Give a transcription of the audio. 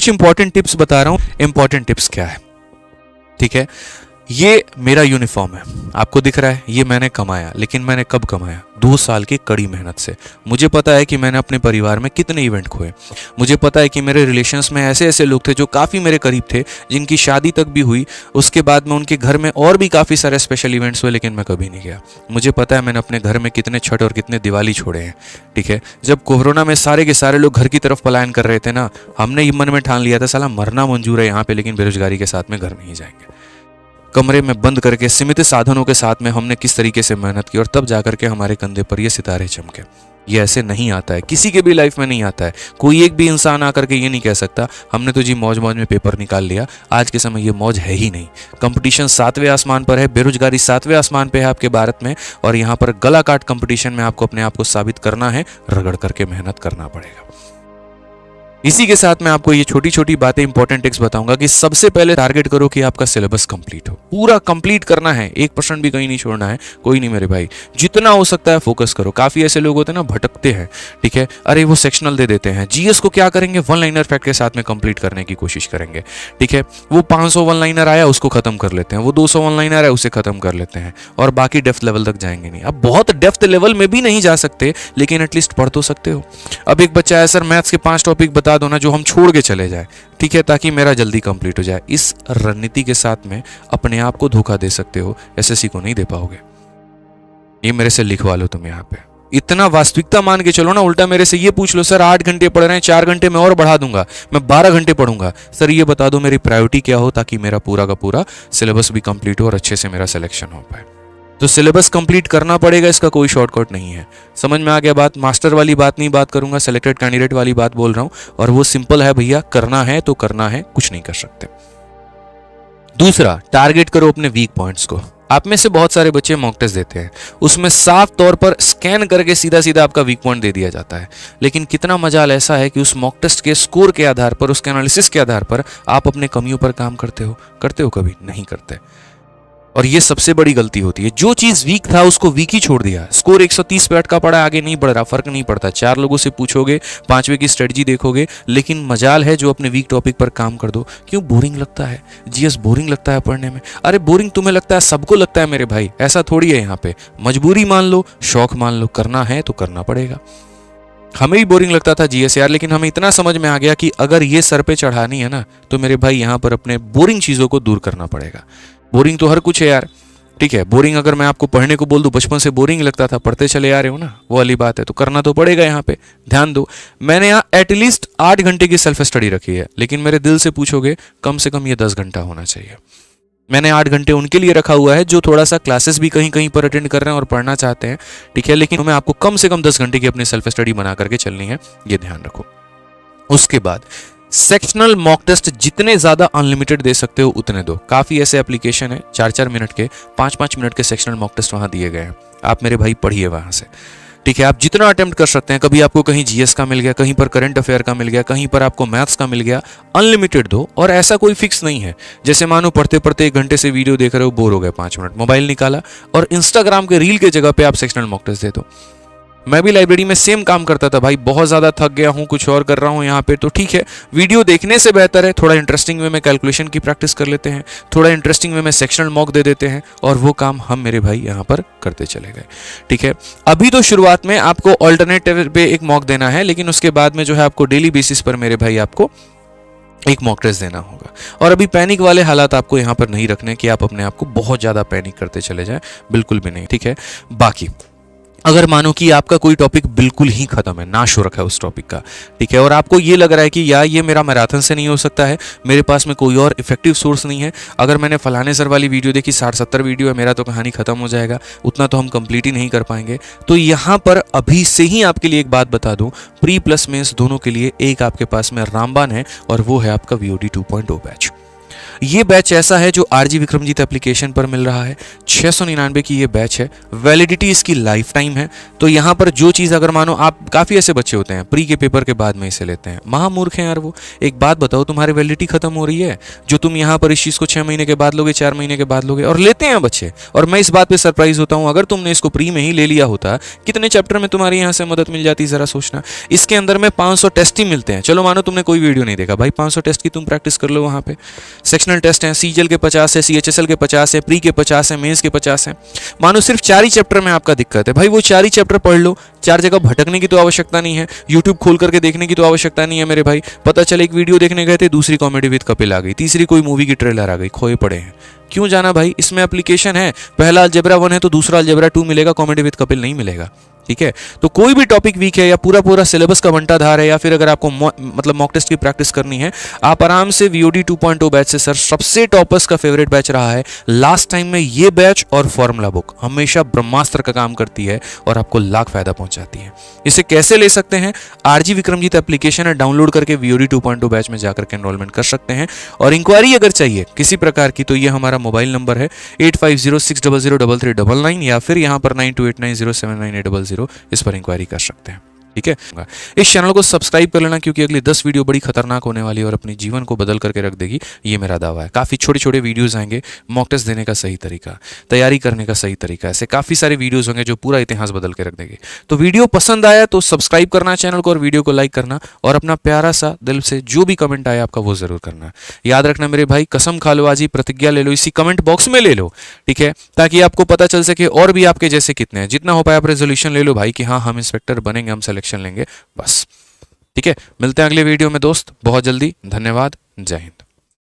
कुछ important tips बता रहा हूं। इंपॉर्टेंट टिप्स क्या है, ठीक है। ये मेरा यूनिफॉर्म है, आपको दिख रहा है, ये मैंने कमाया, लेकिन मैंने कब कमाया? 2 साल की कड़ी मेहनत से। मुझे पता है कि मैंने अपने परिवार में कितने इवेंट खोए, मुझे पता है कि मेरे रिलेशंस में ऐसे ऐसे लोग थे जो काफ़ी मेरे करीब थे, जिनकी शादी तक भी हुई, उसके बाद में उनके घर में और भी काफ़ी सारे स्पेशल इवेंट्स हुए, लेकिन मैं कभी नहीं गया। मुझे पता है मैंने अपने घर में कितने छठ और कितने दिवाली छोड़े हैं, ठीक है। जब कोरोना में सारे के सारे लोग घर की तरफ पलायन कर रहे थे ना, हमने ये मन में ठान लिया था साला मरना मंजूर है यहाँ पे, लेकिन बेरोजगारी के साथ में घर नहीं जाएंगे। कमरे में बंद करके सीमित साधनों के साथ में हमने किस तरीके से मेहनत की, और तब जाकर के हमारे कंधे पर ये सितारे चमके। ये ऐसे नहीं आता है, किसी के भी लाइफ में नहीं आता है। कोई एक भी इंसान आकर के ये नहीं कह सकता हमने तो जी मौज मौज में पेपर निकाल लिया। आज के समय ये मौज है ही नहीं। कंपटीशन 7वें आसमान पर है, बेरोजगारी 7वें आसमान पे है आपके भारत में, और यहाँ पर गला काट कंपटीशन में आपको अपने आप को साबित करना है, रगड़ करके मेहनत करना पड़ेगा। इसी के साथ मैं आपको ये छोटी छोटी बातें, इंपॉर्टेंट टिप्स बताऊंगा कि सबसे पहले टारगेट करो कि आपका सिलेबस कंप्लीट हो, पूरा कंप्लीट करना है, 1% भी कहीं नहीं छोड़ना है। कोई नहीं मेरे भाई, जितना हो सकता है फोकस करो। काफी ऐसे लोग होते हैं ना, भटकते हैं, ठीक है। अरे वो सेक्शनल दे देते हैं, जीएस को क्या करेंगे, वन लाइनर फैक्ट के साथ में कंप्लीट करने की कोशिश करेंगे, ठीक है। वो 500 वन लाइनर आया उसको खत्म कर लेते हैं, वो 200 वन लाइनर है उसे खत्म कर लेते हैं, और बाकी डेप्थ लेवल तक जाएंगे नहीं। अब बहुत डेप्थ लेवल में भी नहीं जा सकते, लेकिन एटलीस्ट पढ़ तो सकते हो। अब एक बच्चा है, सर मैथ्स के 5 टॉपिक बता दो ना जो हम छोड़ के चले जाए, ठीक है, ताकि मेरा जल्दी कंप्लीट हो जाए। इस रणनीति के साथ में अपने आप को धोखा दे सकते हो, एसएससी को नहीं दे पाओगे। ये मेरे से लिखवा लो तुम यहाँ पे, इतना वास्तविकता मान के चलो ना। उल्टा मेरे से ये पूछ लो, सर 8 घंटे पढ़ रहे हैं, 4 घंटे में और बढ़ा दूंगा, मैं 12 घंटे पढ़ूंगा। सर ये बता दो मेरी प्रायोरिटी क्या हो, ताकि मेरा पूरा का पूरा सिलेबस भी कंप्लीट हो और अच्छे से मेरा सिलेक्शन हो पाए। तो सिलेबस कंप्लीट करना पड़ेगा, इसका कोई शॉर्टकट नहीं है। समझ में आ गया बात? मास्टर वाली बात नहीं बात करूंगा, सिलेक्टेड कैंडिडेट वाली बात बोल रहा हूं, और वो सिंपल है भैया, करना है तो करना है, कुछ नहीं कर सकते। दूसरा, टारगेट करो अपने वीक पॉइंट्स को। आप में से बहुत सारे बच्चे मॉक टेस्ट देते हैं, उसमें साफ तौर पर स्कैन करके सीधा सीधा आपका वीक पॉइंट दे दिया जाता है, लेकिन कितना मजाल ऐसा है कि उस मॉक टेस्ट के स्कोर के आधार पर, उसके एनालिसिस के आधार पर आप अपने कमियों पर काम करते हो कभी नहीं करते। और ये सबसे बड़ी गलती होती है। जो चीज वीक था उसको वीक ही छोड़ दिया। स्कोर 130 पे अटका पड़ा, आगे नहीं बढ़ रहा, फर्क नहीं पड़ता। 4 लोगों से पूछोगे, 5वें की स्ट्रेटजी देखोगे, लेकिन मजाल है जो अपने वीक टॉपिक पर काम कर दो। क्यों? बोरिंग लगता है, जीएस बोरिंग लगता है पढ़ने में। अरे बोरिंग तुम्हें लगता है, सबको लगता है मेरे भाई, ऐसा थोड़ी है। यहाँ पे मजबूरी मान लो, शौक मान लो, करना है तो करना पड़ेगा। हमें भी बोरिंग लगता था जीएस यार, लेकिन हमें इतना समझ में आ गया कि अगर ये सर पे चढ़ानी है ना, तो मेरे भाई यहाँ पर अपने बोरिंग चीजों को दूर करना पड़ेगा। बोरिंग तो हर कुछ है यार, ठीक है। बोरिंग अगर मैं आपको पढ़ने को बोल दूं, बचपन से बोरिंग लगता था, पढ़ते चले आ रहे हो ना, वो वाली बात है, तो करना तो पड़ेगा। यहाँ पे ध्यान दो, मैंने यहाँ एटलीस्ट 8 घंटे की सेल्फ स्टडी रखी है, लेकिन मेरे दिल से पूछोगे कम से कम ये 10 घंटा होना चाहिए। मैंने 8 घंटे उनके लिए रखा हुआ है जो थोड़ा सा क्लासेस भी कहीं कहीं पर अटेंड कर रहे हैं और पढ़ना चाहते हैं, ठीक है, लेकिन मैं आपको कम से कम 10 घंटे की अपनी सेल्फ स्टडी बना करके चलनी है, ये ध्यान रखो। उसके बाद सेक्शनल मॉक टेस्ट जितने ज्यादा अनलिमिटेड दे सकते हो उतने दो। काफी ऐसे एप्लीकेशन है, 4-4 मिनट के, 5-5 मिनट के सेक्शनल मॉक टेस्ट वहां दिए गए हैं। आप मेरे भाई पढ़िए वहां से, ठीक है। आप जितना अटेम्प्ट कर सकते हैं, कभी आपको कहीं जीएस का मिल गया, कहीं पर करंट अफेयर का मिल गया, कहीं पर आपको मैथ्स का मिल गया, अनलिमिटेड दो। और ऐसा कोई फिक्स नहीं है, जैसे मानो पढ़ते पढ़ते 1 घंटे से वीडियो देख रहे हो, बोर हो गए, 5 मिनट मोबाइल निकाला और इंस्टाग्राम के रील के जगह पे आप सेक्शनल मॉक टेस्ट दे दो। मैं भी लाइब्रेरी में सेम काम करता था भाई, बहुत ज्यादा थक गया हूं, कुछ और कर रहा हूं यहाँ पे, तो ठीक है, वीडियो देखने से बेहतर है थोड़ा इंटरेस्टिंग वे में कैलकुलेशन की प्रैक्टिस कर लेते हैं, थोड़ा इंटरेस्टिंग वे में सेक्शनल मॉक दे देते हैं, और वो काम हम मेरे भाई यहाँ पर करते चले गए, ठीक है। अभी तो शुरुआत में आपको ऑल्टरनेटिव पे एक मॉक देना है, लेकिन उसके बाद में जो है आपको डेली बेसिस पर मेरे भाई आपको एक मॉक टेस्ट देना होगा। और अभी पैनिक वाले हालात आपको यहाँ पर नहीं रखने कि आप अपने आप को बहुत ज्यादा पैनिक करते चले जाए, बिल्कुल भी नहीं, ठीक है। बाकी अगर मानो कि आपका कोई टॉपिक बिल्कुल ही खत्म है, नाश हो रखा है उस टॉपिक का, ठीक है, और आपको ये लग रहा है कि यार ये मेरा मैराथन से नहीं हो सकता है, मेरे पास में कोई और इफेक्टिव सोर्स नहीं है, अगर मैंने फलाने सर वाली वीडियो देखी 60-70 वीडियो है, मेरा तो कहानी खत्म हो जाएगा, उतना तो हम कंप्लीट ही नहीं कर पाएंगे, तो यहाँ पर अभी से ही आपके लिए एक बात बता दूं, प्री प्लस मेंस दोनों के लिए एक आपके पास में रामबाण है, और वो है आपका VOD 2.0 बैच। ये बैच ऐसा है जो आरजी विक्रमजीत एप्लीकेशन पर मिल रहा है। 699 की ये बैच है, वैलिडिटी इसकी लाइफ टाइम है। तो यहाँ पर जो चीज़ अगर मानो आप, काफ़ी ऐसे बच्चे होते हैं प्री के पेपर के बाद में इसे लेते हैं, महामूर्ख हैं यार वो। एक बात बताओ, तुम्हारी वैलिडिटी खत्म हो रही है जो तुम यहाँ पर इस चीज़ को 6 महीने के बाद लोगे, 4 महीने के बाद लोगे, और लेते हैं बच्चे। और मैं इस बात पे सरप्राइज होता हूँ, अगर तुमने इसको प्री में ही ले लिया होता कितने चैप्टर में तुम्हारी यहाँ से मदद मिल जाती, जरा सोचना। इसके अंदर में 500 टेस्ट ही मिलते हैं। चलो मानो तुमने कोई वीडियो नहीं देखा भाई, 500 टेस्ट की तुम प्रैक्टिस कर लो वहाँ पे। सेक्शनल टेस्ट हैं, सीजीएल के 50 है, सीएचएसएल के 50 है, प्री के 50 है, मेंस के 50 है। मानो सिर्फ 4 ही चैप्टर में आपका दिक्कत है भाई, वो 4 ही चैप्टर पढ़ लो। 4 जगह भटकने की तो आवश्यकता नहीं है, यूट्यूब खोल करके देखने की तो आवश्यकता नहीं है मेरे भाई। पता चले एक वीडियो देखने गए थे, दूसरी कॉमेडी विद कपिल आ गई, तीसरी कोई मूवी की ट्रेलर आ गई, खोए पड़े हैं। क्यों जाना भाई, इसमें एप्लीकेशन है। पहला अलजेब्रा 1 है तो दूसरा अलजेब्रा 2 मिलेगा, कॉमेडी विद कपिल नहीं मिलेगा। ठीक है, तो कोई भी टॉपिक वीक है या पूरा पूरा सिलेबस का बंटाधार है, या फिर अगर आपको मतलब मॉक टेस्ट की प्रैक्टिस करनी है, आप आराम से VOD 2.0 बैच से, सर सबसे टॉपर्स का फेवरेट बैच रहा है लास्ट टाइम में ये बैच, और फॉर्मूला बुक हमेशा ब्रह्मास्त्र का काम करती है और आपको लाख फायदा पहुंचाती है। इसे कैसे ले सकते हैं, आरजी विक्रमजीत एप्लीकेशन है, डाउनलोड करके VOD 2.0 बैच में जाकर के एनरोलमेंट कर सकते हैं। और इंक्वायरी अगर चाहिए किसी प्रकार की तो ये हमारा मोबाइल नंबर है 8506003399, या फिर यहाँ पर 9289079800, इस पर इंक्वायरी कर सकते हैं। ठीक है, इस चैनल को सब्सक्राइब कर लेना क्योंकि अगली 10 वीडियो बड़ी खतरनाक होने वाली है और अपने जीवन को बदल करके रख देगी, ये मेरा दावा है। काफ़ी छोटे छोटे वीडियोस आएंगे, मॉक टेस्ट देने का सही तरीका, तैयारी करने का सही तरीका, ऐसे काफ़ी सारे वीडियोस होंगे जो पूरा इतिहास बदल के रख देंगे। तो वीडियो पसंद आया तो सब्सक्राइब करना चैनल को, और वीडियो को लाइक करना, और अपना प्यारा सा दिल से जो भी कमेंट आया आपका वो जरूर करना। याद रखना मेरे भाई, कसम खा लो आज ही, प्रतिज्ञा ले लो, इसी कमेंट बॉक्स में ले लो, ठीक है, ताकि आपको पता चल सके और भी आपके जैसे कितने हैं। जितना हो पाए आप रेजोल्यूशन ले लो भाई कि हाँ हम इंस्पेक्टर बनेंगे, हम सिलेक्शन लेंगे, बस। ठीक है, मिलते हैं अगले वीडियो में दोस्त बहुत जल्दी। धन्यवाद, जय हिंद।